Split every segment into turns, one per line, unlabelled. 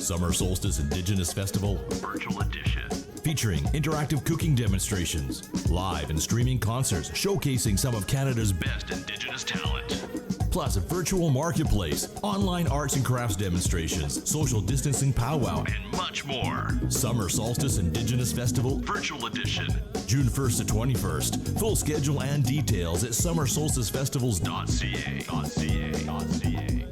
Summer Solstice Indigenous Festival Virtual Edition. Featuring interactive cooking demonstrations, live and streaming concerts showcasing some of Canada's best Indigenous talent. Plus a virtual marketplace, online arts and crafts demonstrations, social distancing powwow, and much more. Summer Solstice Indigenous Festival Virtual Edition. June 1st to 21st. Full schedule and details at summersolsticefestivals.ca.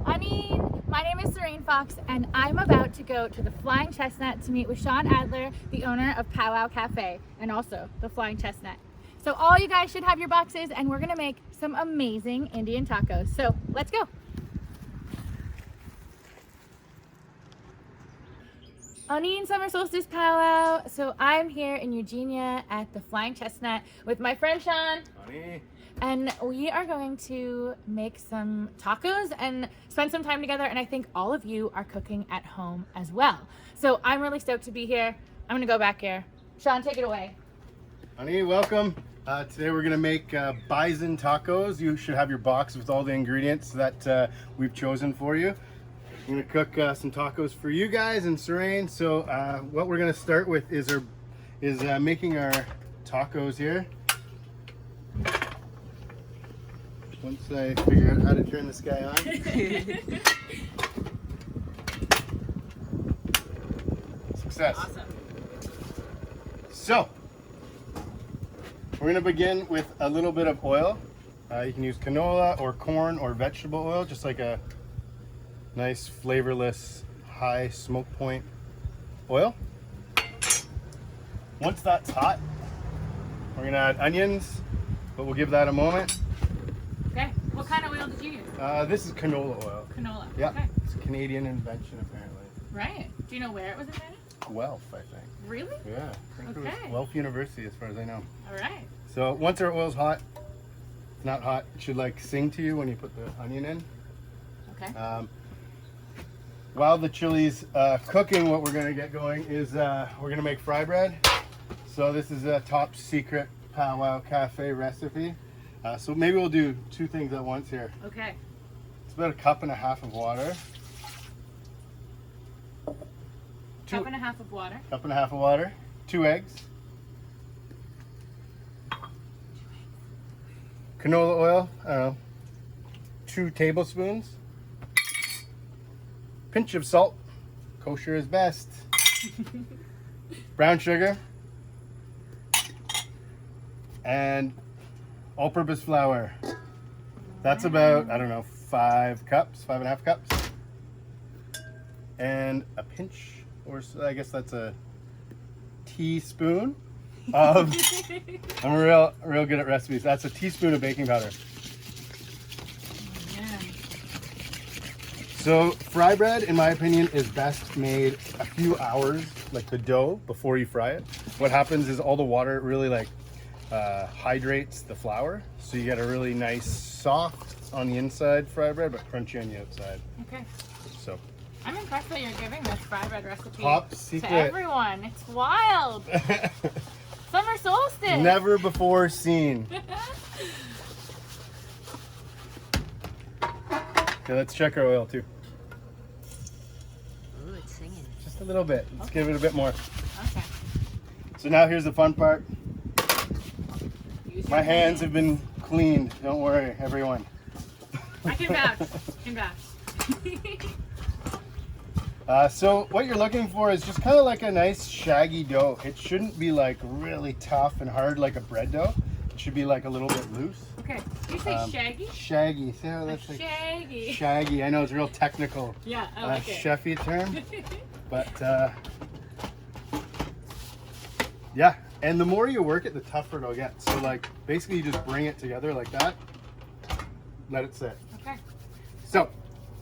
Honey, my name is Serene Fox, and I'm about to go to the Flying Chestnut to meet with Shawn Adler, the owner of Powwow Cafe, and also the Flying Chestnut. So all you guys should have your boxes, and we're gonna make some amazing Indian tacos. So let's go. Onion Summer Solstice Powwow. So I'm here in Eugenia at the Flying Chestnut with my friend Shawn.
Honey.
And we are going to make some tacos and spend some time together. And I think all of you are cooking at home as well. So I'm really stoked to be here. I'm gonna go back here. Shawn, take it away.
Honey, welcome. Today we're gonna make bison tacos. You should have your box with all the ingredients that we've chosen for you. I'm gonna cook some tacos for you guys and Serene. So what we're gonna start with is making our tacos here. Once I figure out how to turn this guy on. Success.
Awesome.
So, we're going to begin with a little bit of oil. You can use canola or corn or vegetable oil, just like a nice flavorless high smoke point oil. Once that's hot, we're going to add onions, but we'll give that a moment.
Okay, what kind of oil did you use?
This is canola oil.
Canola.
Yeah,
Okay.
it's a Canadian invention apparently.
Right. Do you know where it was invented?
Guelph, I think.
Really?
Yeah, I think it was
Okay.
Guelph University as far as I know.
All right.
So once our oil's hot, it's not hot, it should like sing to you when you put the onion in.
Okay.
While the chili's cooking, what we're gonna get going is we're gonna make fry bread. So this is a top secret Powwow Cafe recipe. So maybe we'll do two things at once here.
Okay.
It's about 1.5 cups of water.
Cup and a half of water.
1.5 cups of water. 2 eggs. Canola oil, I don't know, 2 tablespoons. Pinch of salt, kosher is best. Brown sugar. And all-purpose flour. That's about, I don't know, 5 cups, 5.5 cups. And a pinch, or I guess that's a teaspoon of, I'm real good at recipes. That's a teaspoon of baking powder.
Yeah.
So fry bread, in my opinion, is best made a few hours, like the dough, before you fry it. What happens is all the water really like hydrates the flour, so you get a really nice soft on the inside fry bread, but crunchy on the outside.
Okay.
So
I'm impressed that you're giving this fry bread recipe
top secret
to everyone. It's wild. Summer solstice.
never before seen. Okay, let's check our oil too.
Ooh, it's singing.
Just a little bit. Let's give it a bit more.
Okay.
So now here's the fun part.
Use
My
your
hands have been cleaned. Don't worry, everyone.
I can vouch. Can vouch.
So what you're looking for is just kind of like a nice shaggy dough. It shouldn't be like really tough and hard like a bread dough. It should be like a little bit loose.
Okay. Did you say shaggy?
Shaggy. See how that's like
Shaggy.
shaggy. I know it's a real technical
Yeah, I like it.
chefy term. But yeah, and the more you work it, the tougher it'll get. So like basically you just bring it together like that. Let it sit.
Okay.
So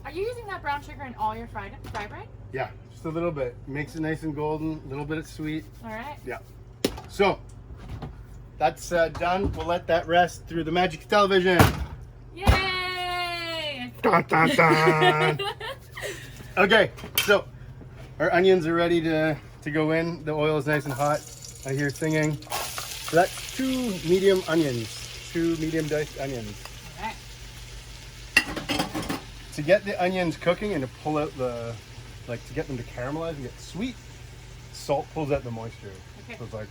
Are you using that brown sugar in all your fry bread?
yeah, just a little bit. Makes it nice and golden, a little bit of sweet.
All right.
Yeah. So that's done. We'll let that rest through the magic of television.
Yay!
Dun, dun, dun. Okay, so our onions are ready to go in. The oil is nice and hot. I hear singing. So that's 2 medium onions, 2 medium diced onions.
All right.
to get the onions cooking and to pull out the, like to get them to caramelize and get sweet, salt pulls out the moisture.
Okay.
So it's like,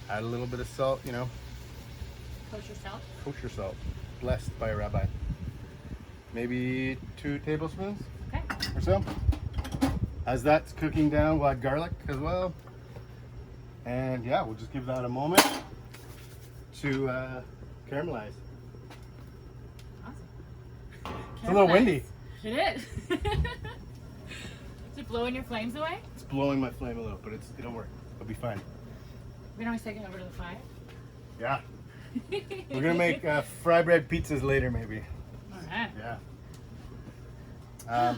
add a little bit of salt, you know.
Kosher salt.
Kosher salt, blessed by a rabbi. Maybe 2 tablespoons
Okay.
or so. As that's cooking down, we'll add garlic as well. And yeah, we'll just give that a moment to caramelize.
Awesome.
It's a little windy.
It is. Is it blowing your flames away?
It's blowing my flame a little, but it'll work. It'll be fine.
We can always take it over to the fire.
Yeah. We're gonna make fry bread pizzas later, maybe.
All right.
Yeah.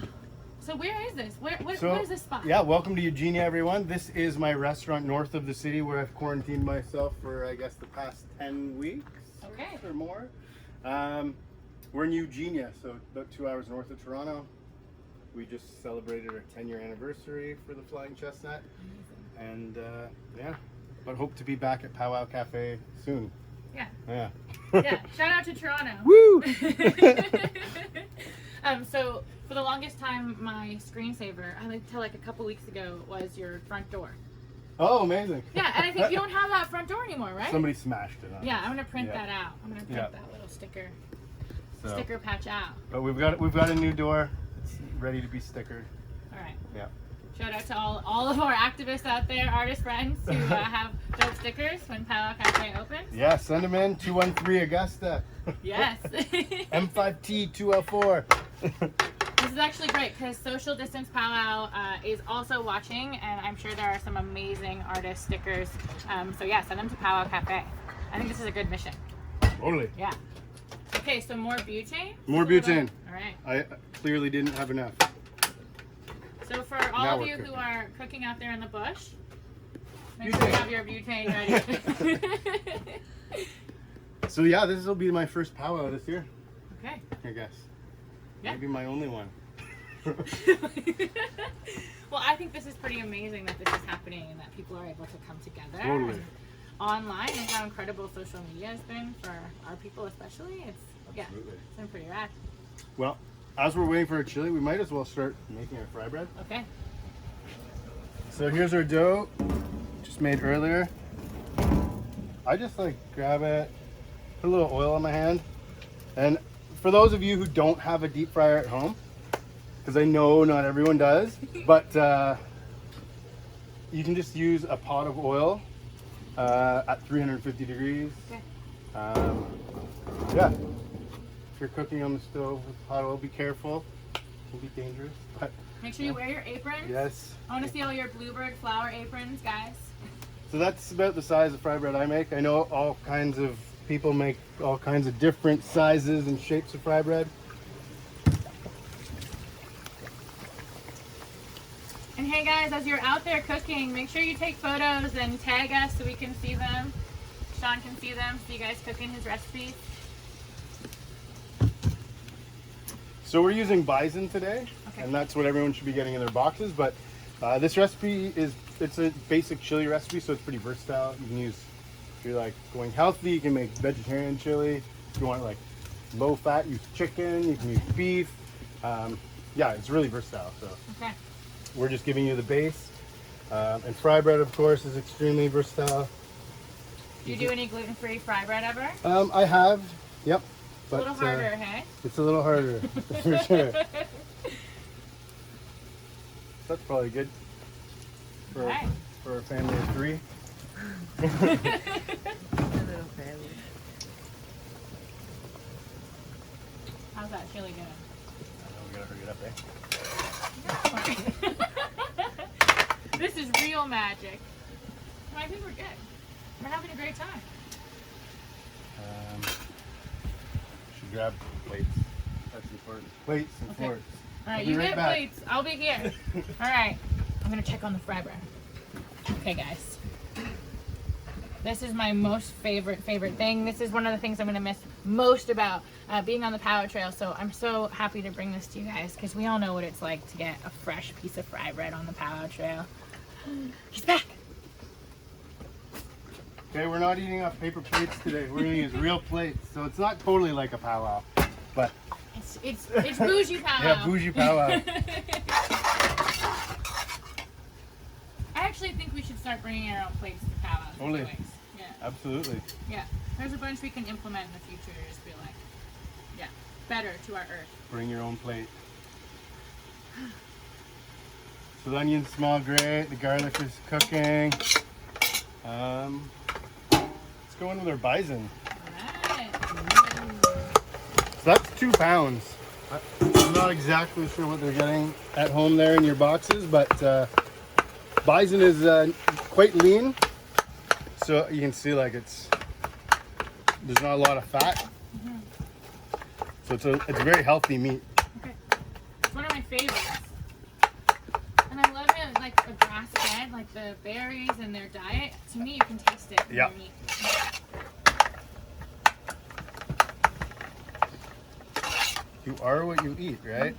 So where is this? Where is this spot?
Yeah, welcome to Eugenia, everyone. This is my restaurant north of the city where I've quarantined myself for, I guess, the past 10 weeks
Okay.
or more. We're in Eugenia, so about 2 hours north of Toronto. We just celebrated our 10-year anniversary for the Flying Chestnut. And yeah, but hope to be back at Powwow Cafe soon.
Yeah.
Yeah.
Yeah. Shout out to Toronto.
Woo!
So for the longest time, my screensaver, I like till like a couple weeks ago, was your front door.
Oh, amazing.
Yeah, and I think you don't have that front door anymore, right?
Somebody smashed it. Huh?
Yeah, I'm gonna print
Yeah.
that out. I'm gonna print
Yeah.
that little sticker
So,
patch out.
but we've got a new door. It's ready to be stickered.
All right.
Yeah.
Shout out to all of our activists out there, artist friends who have dope stickers when Powwow Cafe opens.
Yeah, send them in 213 Augusta.
Yes.
M5T 204.
This is actually great because Social Distance Powwow is also watching, and I'm sure there are some amazing artist stickers. So yeah, send them to Powwow Cafe. I think this is a good mission.
Totally.
Yeah. Okay, so more butane.
More butane.
All right.
I clearly didn't have enough.
So for all
Now
of
we're
you who
cooking.
are cooking out there in the bush, make sure you have your butane ready.
So yeah, this will be my first powwow this year,
Okay.
I guess.
Yeah.
Maybe my only one.
Well, I think this is pretty amazing that this is happening and that people are able to come together
Totally.
online, and how incredible social media has been for our people especially. Yeah,
Absolutely.
it's been pretty rad.
Well, as we're waiting for our chili, we might as well start making our fry bread.
Okay.
So here's our dough, just made earlier. I just like grab it, put a little oil on my hand. And for those of you who don't have a deep fryer at home, because I know not everyone does, but you can just use a pot of oil at 350 degrees.
Okay.
Yeah, if you're cooking on the stove with hot oil, be careful. It can be dangerous, but
Make sure you wear your aprons.
yes.
I want to see all your bluebird flower aprons, guys.
So that's about the size of fry bread I make. I know all kinds of people make all kinds of different sizes and shapes of fry bread.
And hey guys, as you're out there cooking, make sure you take photos and tag us so we can see them. Shawn can see them, see you guys cooking his recipes.
So we're using bison today,
Okay.
and that's what everyone should be getting in their boxes. But this recipe it's a basic chili recipe, so it's pretty versatile. You can use, if you're like going healthy, you can make vegetarian chili. If you want like low fat, use chicken. You can use beef. Yeah, it's really versatile. So
Okay.
we're just giving you the base. And fry bread, of course, is extremely versatile.
Do you do any gluten-free fry bread ever?
I have, yep.
It's a little harder, hey?
It's a little harder, for sure. That's probably good for,
Alright.
for a family of 3.
How's that chili going?
We gotta hurry it up, eh?
This is real magic. Well, I think we're good. We're having a great time.
Should grab plates. That's important. Plates and
Okay.
forks.
All right,
I'll be
you
right
get
back.
plates. I'll be here. All right. I'm going to check on the fry bread. Okay, guys. This is my most favorite thing. This is one of the things I'm going to miss most about being on the Powwow Trail. So I'm so happy to bring this to you guys because we all know what it's like to get a fresh piece of fry bread on the Powwow Trail. He's back.
Okay, we're not eating off paper plates today. We're gonna use real plates. So it's not totally like a powwow, but
It's bougie powwow.
Yeah, bougie powwow.
I actually think we should start bringing our own plates to powwows.
Totally.
Anyways. Yeah.
Absolutely.
Yeah. There's a bunch we can implement in the future. Just be like, yeah, better to our earth.
Bring your own plate. So the onions smell great. The garlic is cooking. Let's go in with our bison.
Alright.
So that's 2 pounds. I'm not exactly sure what they're getting at home there in your boxes, but bison is quite lean. So you can see like there's not a lot of fat. So it's a very healthy meat.
Okay. It's one of my favorites. And I love it like a grass fed, like the berries and their diet. To me, you can taste it in
Yeah.
your meat.
You are what you eat, right?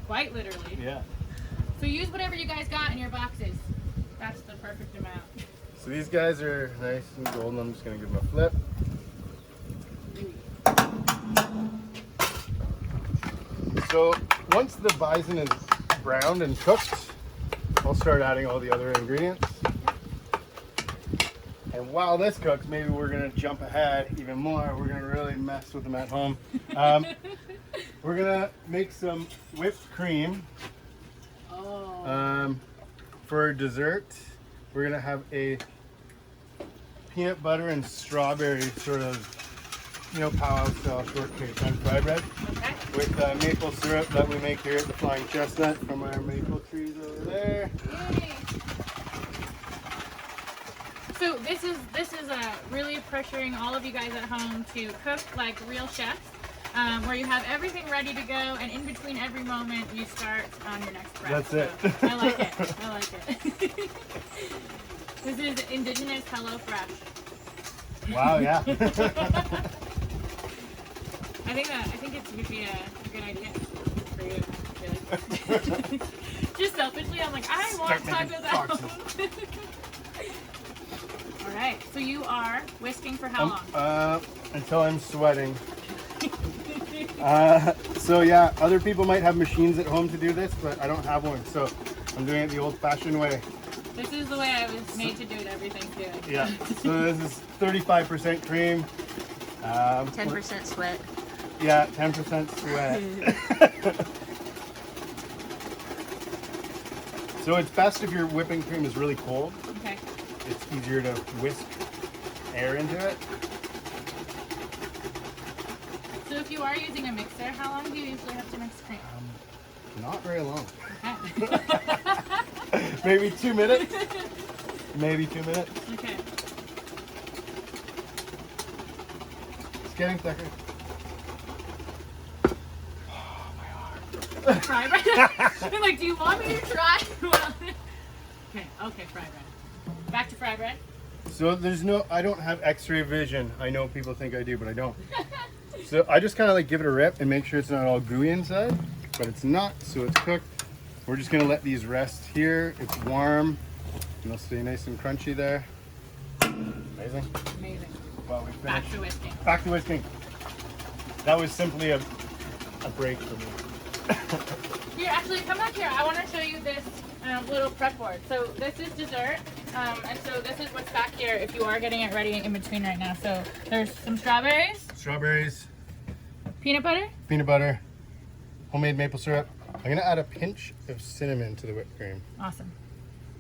Quite literally.
Yeah.
So use whatever you guys got in your boxes. That's the perfect amount.
So these guys are nice and golden. I'm just gonna give them a flip. So once the bison is browned and cooked, I'll start adding all the other ingredients. And while this cooks, maybe we're gonna jump ahead even more. We're gonna really mess with them at home. We're gonna make some whipped cream.
Oh.
For dessert, we're gonna have a peanut butter and strawberry sort of, powwow style shortcake on fry bread
Okay.
with maple syrup that we make here at the Flying Chestnut from our maple trees over there.
Yay. So this is really pressuring all of you guys at home to cook like real chefs, where you have everything ready to go, and in between every moment you start on your next prep.
That's it.
So, I like it. I like it. This is indigenous Hello Fresh.
Wow, yeah.
I think it would be a good idea for you. Really. Just selfishly, I'm like, I want
Start
tacos
making
at home. All right. So you are whisking for how long?
Until I'm sweating. So yeah, other people might have machines at home to do this, but I don't have one, so I'm doing it the old-fashioned way.
This is the way I was made to do it. Everything too.
Yeah. So this is 35% cream.
10% sweat.
Yeah, 10% sweat. So it's best if your whipping cream is really cold.
Okay.
It's easier to whisk air into it.
So if you are using a mixer, how long do you usually have to mix cream?
Not very long.
Okay.
Maybe 2 minutes. Maybe 2 minutes.
Okay.
It's getting thicker.
Fry bread? I'm like, do you want me to try? Okay, fry bread. Back to fry bread.
So I don't have x-ray vision. I know people think I do, but I don't. So I just kind of like give it a rip and make sure it's not all gooey inside, but it's not, so it's cooked. We're just gonna let these rest here. It's warm, and they'll stay nice and crunchy there. Amazing.
Amazing.
Well, we finished.
Back to whisking.
Back to whisking. That was simply a break for me.
Here, actually, come back here. I want to show you this little prep board. So this is dessert, and so this is what's back here if you are getting it ready in between right now. So there's some strawberries,
Peanut butter, homemade maple syrup. I'm gonna add a pinch of cinnamon to the whipped cream.
Awesome.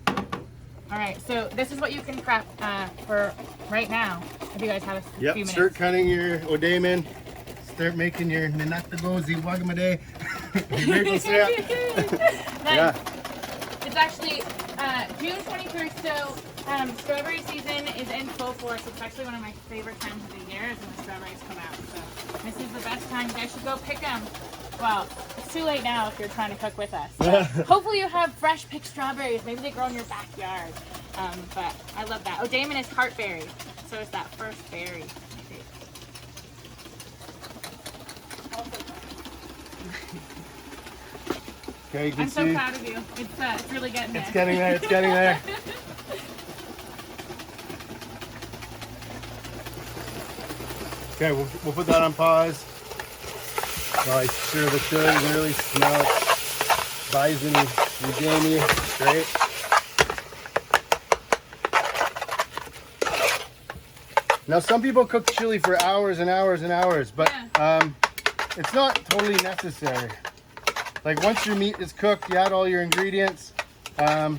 All right, so this is what you can prep for right now. If you guys have a few minutes.
Start cutting your odamen. Start making your nanatagozi wagamade. Maple syrup.
Nice.
Yeah.
It's actually June 21st, so strawberry season is in full force. It's actually one of my favorite times of the year is when the strawberries come out. So this is the best time. You guys should go pick them. Well, it's too late now if you're trying to cook with us. But hopefully you have fresh picked strawberries. Maybe they grow in your backyard. But I love that. Oh, Damon is heartberry. So it's that first berry.
Okay, you can
I'm so
see.
proud of you. It's really getting there.
It's getting there. It's getting there. Okay, we'll put that on pause. Well, I sure the chili, you can really smell it. Bison-y, gamey, great. Now, some people cook chili for hours and hours and hours, but it's not totally necessary. Like once your meat is cooked, you add all your ingredients. Like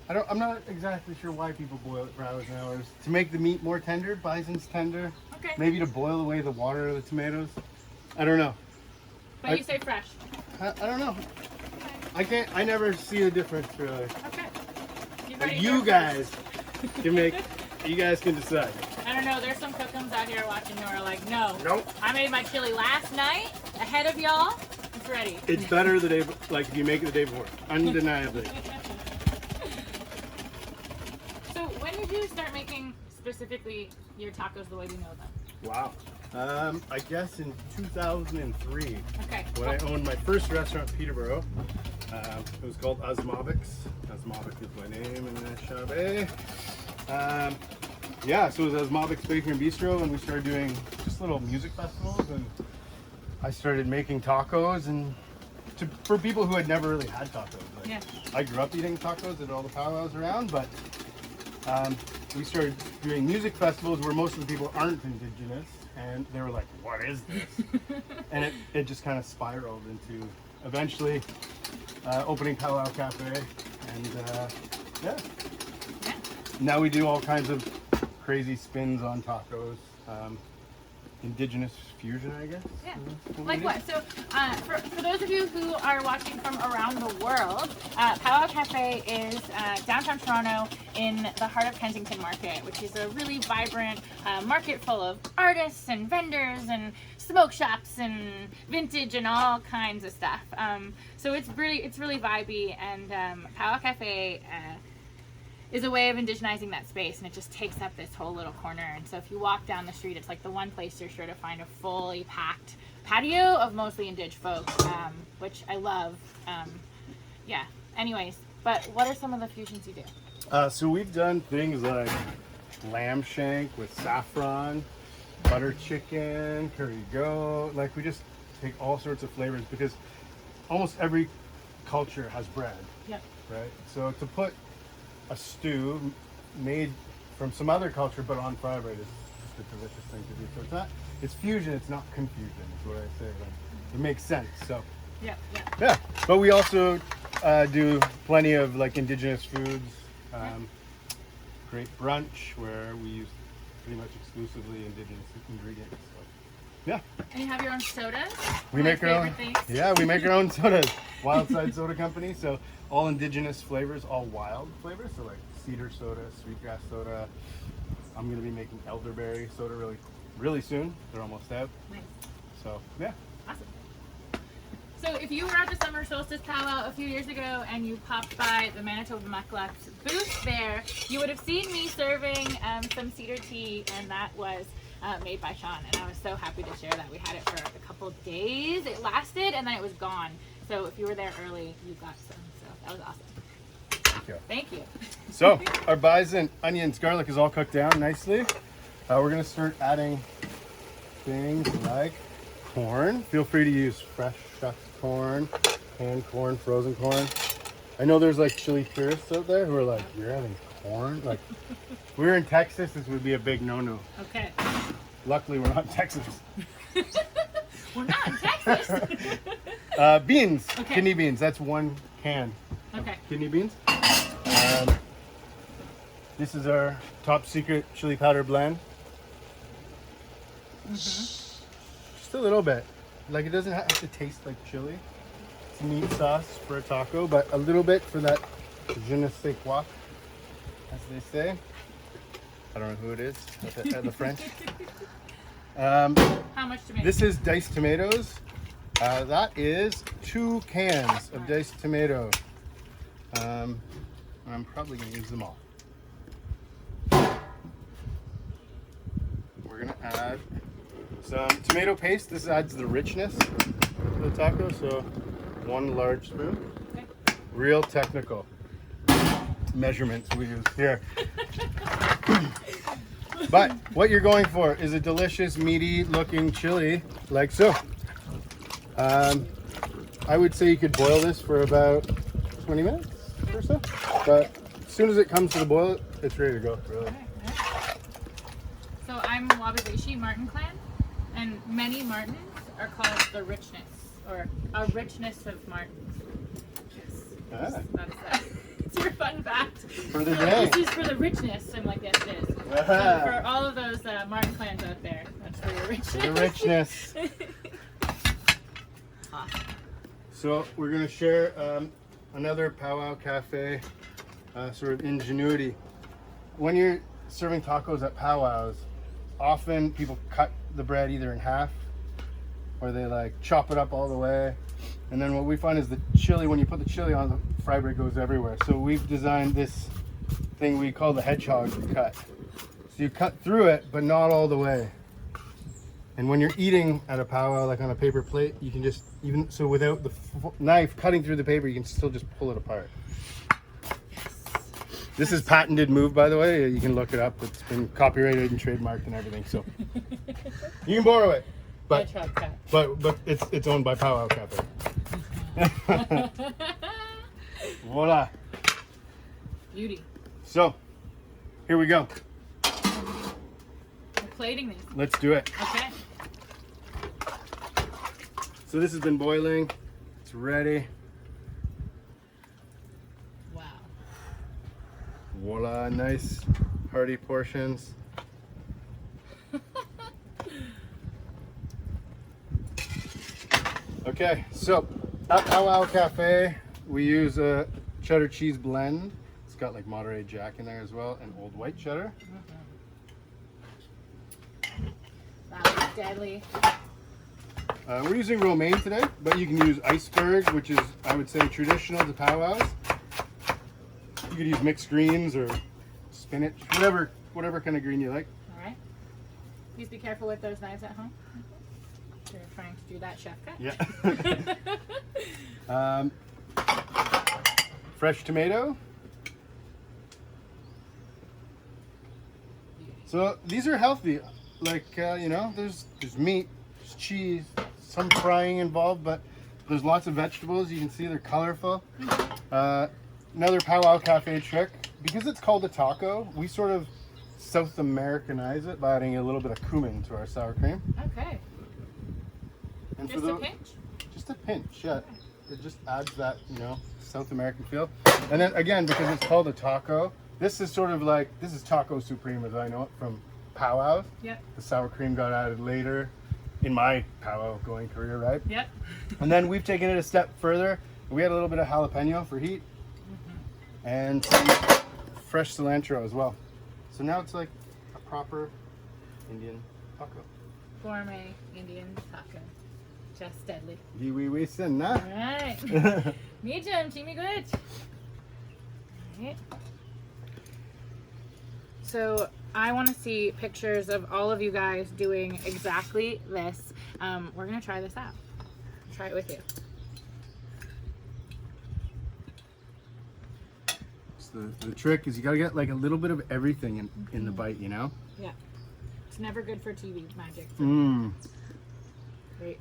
I'm not exactly sure why people boil it for hours and hours. To make the meat more tender, bison's tender.
Okay.
Maybe to boil away the water of the tomatoes. I don't know.
But you say fresh.
I don't know.
Okay.
I never see a difference really.
Okay.
But you guys can make. You guys can decide.
I don't know. There's some cookums out here watching who are like, no.
Nope.
I made my chili last night ahead of y'all. It's ready.
It's better the day, like if you make it the day before, undeniably.
So when did you start making specifically your tacos the way we know them?
Wow. I guess in 2003.
Okay.
When I owned my first restaurant in Peterborough. It was called Asmovics. Asmovic is my name in the Chabé. Yeah, so it was Asmovics Bakery and Bistro, and we started doing just little music festivals, and I started making tacos, and for people who had never really had tacos. Like,
Yeah.
I grew up eating tacos at all the powwows around, but we started doing music festivals where most of the people aren't indigenous, and they were like, what is this? And it just kind of spiraled into eventually opening Powwow Cafe, and yeah. Now we do all kinds of crazy spins on tacos. Indigenous fusion, I guess.
Yeah.
we
Like
do.
what? So, for those of you who are watching from around the world, Powwow Cafe is downtown Toronto in the heart of Kensington Market, which is a really vibrant market full of artists and vendors and smoke shops and vintage and all kinds of stuff. So it's really vibey, and Powwow Cafe is a way of indigenizing that space, and it just takes up this whole little corner. And so if you walk down the street, it's like the one place you're sure to find a fully packed patio of mostly indig folk, which I love. Yeah, anyways, but what are some of the fusions you do?
So we've done things like lamb shank with saffron, butter chicken, curry goat. Like we just take all sorts of flavors because almost every culture has bread,
Yep.
right? So to put a stew made from some other culture but on fry bread is just a delicious thing to do. So it's fusion, it's not confusion, is what I say. Like, it makes sense. So
Yep.
yeah, but we also do plenty of like indigenous foods. Great brunch where we use pretty much exclusively indigenous ingredients. So, yeah.
And you have your own sodas?
We
My
make our own.
favorite things.
Yeah, we make our own sodas. Wildside Soda Company. So all indigenous flavors, all wild flavors. So like cedar soda, sweetgrass soda. I'm gonna be making elderberry soda really soon. They're almost out.
Nice.
So yeah.
Awesome. So if you were at the Summer Solstice Powwow a few years ago and you popped by the Manitoba Mucklucks booth there, you would have seen me serving some cedar tea, and that was made by Shawn, and I was so happy to share that. We had it for a couple of days. It lasted, and then it was gone. So if you were there early, you got some. So that was awesome.
Thank you.
Thank you.
So our bison, onions, garlic is all cooked down nicely. We're gonna start adding things like corn. Feel free to use fresh shucked corn, canned corn, frozen corn. I know there's like chili purists out there who are like, you're having corn? Like, if we were in Texas, this would be a big no-no.
Okay.
Luckily, we're not in Texas.
We're not in Texas.
Beans,
Okay.
kidney beans. That's one can.
Okay.
Kidney beans. This is our top secret chili powder blend. Just a little bit. Like, it doesn't have to taste like chili. It's meat sauce for a taco, but a little bit for that je ne sais quoi, as they say. I don't know who it is at the French.
How much to make?
This is diced tomatoes. That is 2 cans of diced tomato. I'm probably going to use them all. We're going to add some tomato paste. This adds the richness to the taco. So 1 large spoon.
Okay.
Real technical measurements we use here. But what you're going for is a delicious, meaty looking chili, like so. I would say you could boil this for about 20 minutes or so. But as soon as it comes to the boil, it's ready to go, really.
Okay. So I'm Wabazishi Martin clan, and many Martins are called the richness, or a richness of Martins. Yes.
Ah.
That is that. It's your fun fact.
For the day.
This is for the richness. I'm like, yes, it is. So for all of those Martin clans out there, that's for your richness.
The richness.
Awesome.
So we're going to share another Powwow Cafe sort of ingenuity. When you're serving tacos at powwows, often people cut the bread either in half or they like chop it up all the way. And then what we find is the chili, when you put the chili on, the fry bread goes everywhere. So we've designed this thing we call the hedgehog cut. So you cut through it, but not all the way. And when you're eating at a powwow, like on a paper plate, you can just, even so without the knife cutting through the paper, you can still just pull it apart. This is patented move, by the way. You can look it up. It's been copyrighted and trademarked and everything. So you can borrow it, but it's owned by Powwow Cafe. Voila.
Beauty.
So here we go.
We're plating these.
Let's do it.
Okay.
So this has been boiling. It's ready.
Wow.
Voila, nice hearty portions. Okay, so at Powwow Cafe, we use a cheddar cheese blend. It's got like Monterey Jack in there as well, and old white cheddar.
That was deadly.
We're using romaine today, but you can use iceberg, which is, I would say, traditional to powwows. You could use mixed greens or spinach, whatever kind of green you like.
All right. Please be careful with those knives at home. You're trying to do that chef cut.
Yeah. Fresh tomato. So these are healthy. Like, you know, there's meat, there's cheese, some frying involved, but there's lots of vegetables. You can see they're colorful. Another Powwow Cafe trick, because it's called a taco, we sort of South Americanize it by adding a little bit of cumin to our sour cream.
Okay.
And
Just a pinch?
Just a pinch, yeah. It just adds that, you know, South American feel. And then again, because it's called a taco, this is sort of like, this is taco supreme as I know it from powwows.
Yep.
The sour cream got added later in my powwow going career, right?
Yep.
And then we've taken it a step further. We had a little bit of jalapeno for heat, and some fresh cilantro as well. So now it's like a proper Indian taco.
Gourmet Indian taco. Just deadly.
Oui, sin, na?
All right. Medium, teamy good. All right. So I want to see pictures of all of you guys doing exactly this. We're going to try this out. Try it with you.
So the trick is you gotta get like a little bit of everything in the bite, you know?
Yeah. It's never good for TV magic.
Mmm.
Great.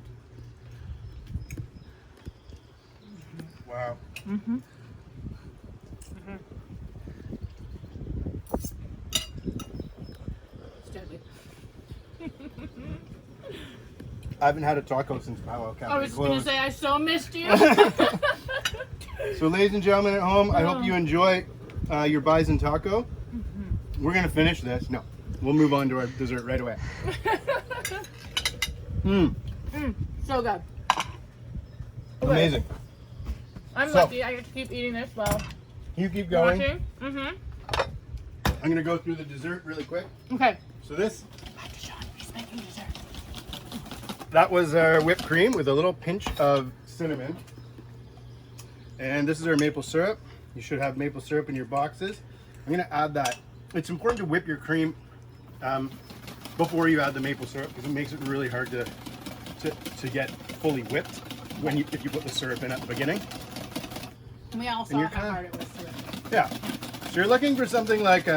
Wow.
Mm-hmm. It's deadly.
I haven't had a taco since Powwow Cafe
I was going to
closed.
say, I so missed you.
So ladies and gentlemen at home, I hope you enjoy your bison taco. We're gonna finish this. No, we'll move on to our dessert right away.
So good.
Amazing.
I'm
So-
lucky. I get to keep eating this while
You keep going.
watching. Mm-hmm.
I'm gonna go through the dessert really quick.
Okay.
So this,
Back to Shawn. He's making dessert.
that was our whipped cream with a little pinch of cinnamon. And this is our maple syrup. You should have maple syrup in your boxes. I'm gonna add that. It's important to whip your cream before you add the maple syrup because it makes it really hard to get fully whipped if you put the syrup in at the beginning.
We all
And
saw
you're
how
kinda-
hard it was to whip.
Yeah. So you're looking for something like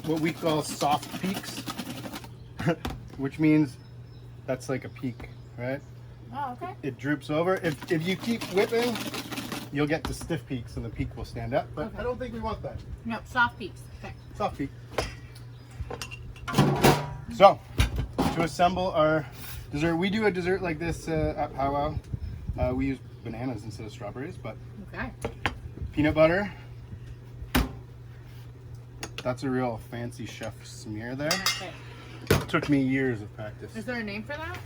what we call soft peaks. which means that's like a peak, right?
Oh, okay.
It droops over. If you keep whipping, you'll get to stiff peaks and the peak will stand up, but
Okay.
I don't think we want that.
No, soft peaks. Okay.
Soft peak. So, to assemble our dessert, we do a dessert like this at Powwow. We use bananas instead of strawberries, but
Okay.
peanut butter. That's a real fancy chef smear there.
Okay.
Took me years of practice.
Is there a name for that?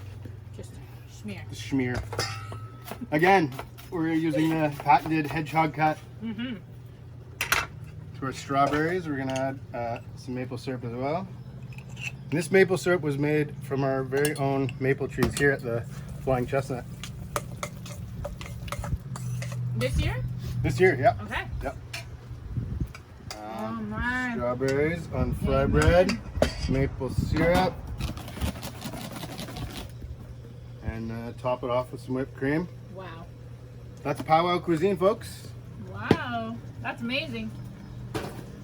Just smear.
The schmear. Again, we're using the patented hedgehog cut.
Mm-hmm.
To our strawberries, we're gonna add some maple syrup as well. And this maple syrup was made from our very own maple trees here at the Flying Chestnut.
This year?
This year, yeah.
Okay.
Yep.
Oh my.
Strawberries on fry
Amen.
bread, maple syrup, and top it off with some whipped cream.
Wow.
That's Powwow cuisine, folks.
Wow. That's amazing.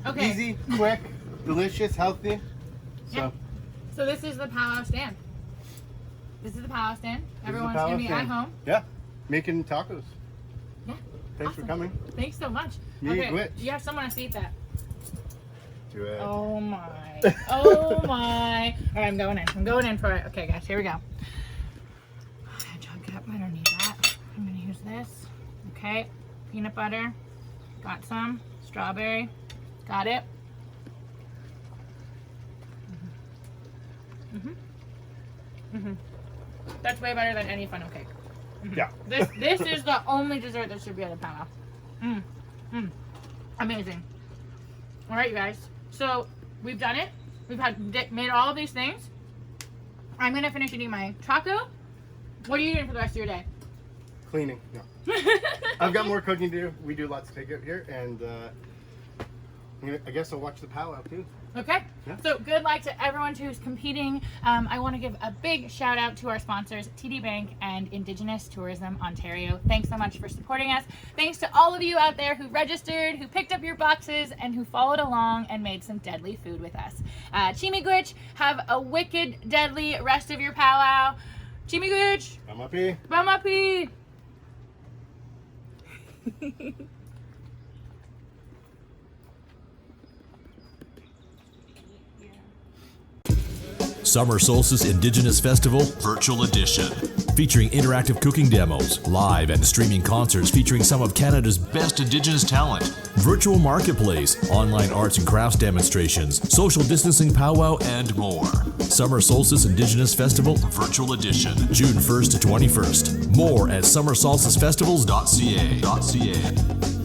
Okay.
Easy, quick, delicious, healthy. So,
Yeah. So this is the powwow stand. This is the powwow stand.
this is the
Everyone's
Powwow
gonna be at
stand.
home.
Yeah, making tacos.
Yeah.
Thanks
Awesome.
for coming.
Thanks so much.
Me
Okay.
quit.
You have someone to seat that.
Do it.
Oh my. Oh my. All right, I'm going in. I'm going in for it. Okay, guys, here we go. Hedgehog cut. I don't need that. I'm gonna use this. Okay. Peanut butter. Got some. Strawberry. Got it. That's way better than any funnel cake.
Yeah.
This is the only dessert that should be at a powwow. Amazing. All right, you guys. So we've done it. We've made all of these things. I'm gonna finish eating my taco. What are you doing for the rest of your day?
Cleaning. No. I've got more cooking to do. We do lots of takeout here, and I guess I'll watch the powwow too.
Okay.
Yeah.
So good luck to everyone who's competing. I want to give a big shout out to our sponsors, TD Bank and Indigenous Tourism Ontario. Thanks so much for supporting us. Thanks to all of you out there who registered, who picked up your boxes, and who followed along and made some deadly food with us. Chimigwich, have a wicked, deadly rest of your powwow. Chimigwich,
Bamapi.
Bamapi.
Summer Solstice Indigenous Festival Virtual Edition. Featuring interactive cooking demos, live and streaming concerts featuring some of Canada's best Indigenous talent, virtual marketplace, online arts and crafts demonstrations, social distancing powwow, and more. Summer Solstice Indigenous Festival Virtual Edition, June 1st to 21st. More at summersolsticefestivals.ca.